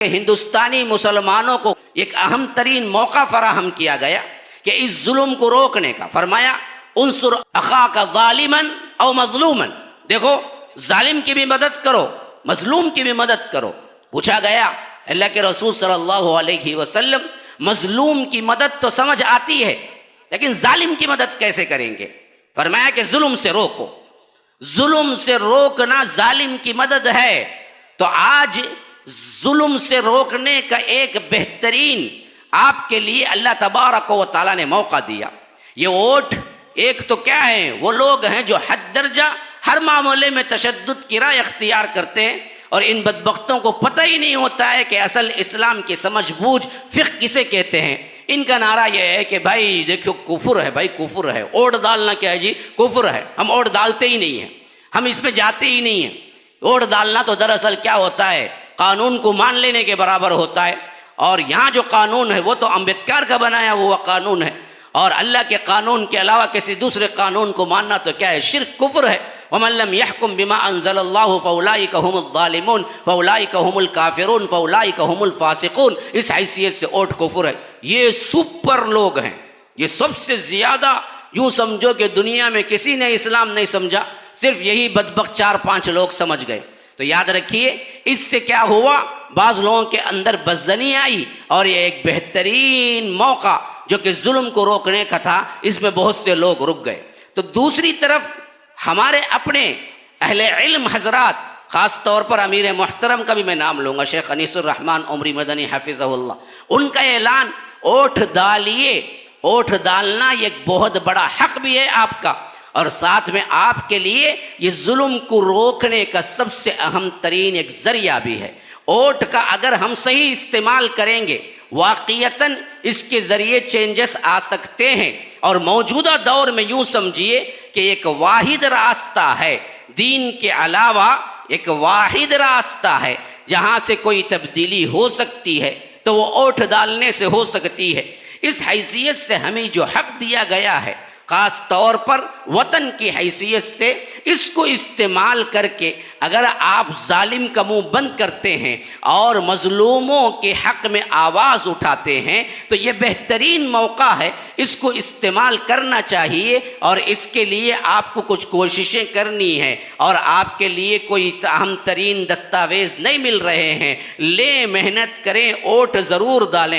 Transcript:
ہندوستانی مسلمانوں کو ایک اہم ترین موقع فراہم کیا گیا کہ اس ظلم کو روکنے کا۔ فرمایا انصر اخاک ظالما او مظلوما، دیکھو ظالم کی بھی مدد کرو، مظلوم کی بھی مدد کرو۔ پوچھا گیا اللہ کے رسول صلی اللہ علیہ وسلم، مظلوم کی مدد تو سمجھ آتی ہے لیکن ظالم کی مدد کیسے کریں گے؟ فرمایا کہ ظلم سے روکو، ظلم سے روکنا ظالم کی مدد ہے۔ تو آج ظلم سے روکنے کا ایک بہترین آپ کے لیے اللہ تبارک و تعالیٰ نے موقع دیا۔ یہ ووٹ ایک تو کیا ہے، وہ لوگ ہیں جو حد درجہ ہر معاملے میں تشدد کی راہ اختیار کرتے ہیں، اور ان بدبختوں کو پتہ ہی نہیں ہوتا ہے کہ اصل اسلام کی سمجھ بوجھ فقہ کسے کہتے ہیں۔ ان کا نعرہ یہ ہے کہ بھائی دیکھو کفر ہے، بھائی کفر ہے، ووٹ ڈالنا کیا ہے جی، کفر ہے، ہم ووٹ ڈالتے ہی نہیں ہیں، ہم اس میں جاتے ہی نہیں ہیں۔ ووٹ ڈالنا تو دراصل کیا ہوتا ہے، قانون کو مان لینے کے برابر ہوتا ہے، اور یہاں جو قانون ہے وہ تو امبیدکر کا بنایا ہوا قانون ہے، اور اللہ کے قانون کے علاوہ کسی دوسرے قانون کو ماننا تو کیا ہے، شرک، کفر ہے۔ وَمَن لَّمْ يَحْكُم بِمَا أَنزَلَ اللَّهُ فَأُولَٰئِكَ هُمُ الظَّالِمُونَ فَأُولَٰئِكَ هُمُ الْكَافِرُونَ فَأُولَٰئِكَ هُمُ الْفَاسِقُونَ۔ اس حیثیت سے ووٹ کفر ہے۔ یہ سپر لوگ ہیں، یہ سب سے زیادہ، یوں سمجھو کہ دنیا میں کسی نے اسلام نہیں سمجھا، صرف یہی بدبخت 4-5 لوگ سمجھ گئے۔ تو یاد رکھیے اس سے کیا ہوا، بعض لوگوں کے اندر بدظنی آئی، اور یہ ایک بہترین موقع جو کہ ظلم کو روکنے کا تھا، اس میں بہت سے لوگ رک گئے۔ تو دوسری طرف ہمارے اپنے اہل علم حضرات، خاص طور پر امیر محترم کا بھی میں نام لوں گا، شیخ انیس الرحمن عمری مدنی حفظہ اللہ، ان کا اعلان ووٹ ڈالیے، ووٹ ڈالنا یہ ایک بہت بڑا حق بھی ہے آپ کا، اور ساتھ میں آپ کے لیے یہ ظلم کو روکنے کا سب سے اہم ترین ایک ذریعہ بھی ہے۔ ووٹ کا اگر ہم صحیح استعمال کریں گے، واقعتاً اس کے ذریعے چینجز آ سکتے ہیں، اور موجودہ دور میں یوں سمجھیے کہ ایک واحد راستہ ہے، دین کے علاوہ ایک واحد راستہ ہے جہاں سے کوئی تبدیلی ہو سکتی ہے، تو وہ ووٹ ڈالنے سے ہو سکتی ہے۔ اس حیثیت سے ہمیں جو حق دیا گیا ہے، خاص طور پر وطن کی حیثیت سے، اس کو استعمال کر کے اگر آپ ظالم کا منہ بند کرتے ہیں اور مظلوموں کے حق میں آواز اٹھاتے ہیں، تو یہ بہترین موقع ہے، اس کو استعمال کرنا چاہیے، اور اس کے لیے آپ کو کچھ کوششیں کرنی ہیں، اور آپ کے لیے کوئی اہم ترین دستاویز نہیں مل رہے ہیں، لیں محنت کریں، ووٹ ضرور ڈالیں۔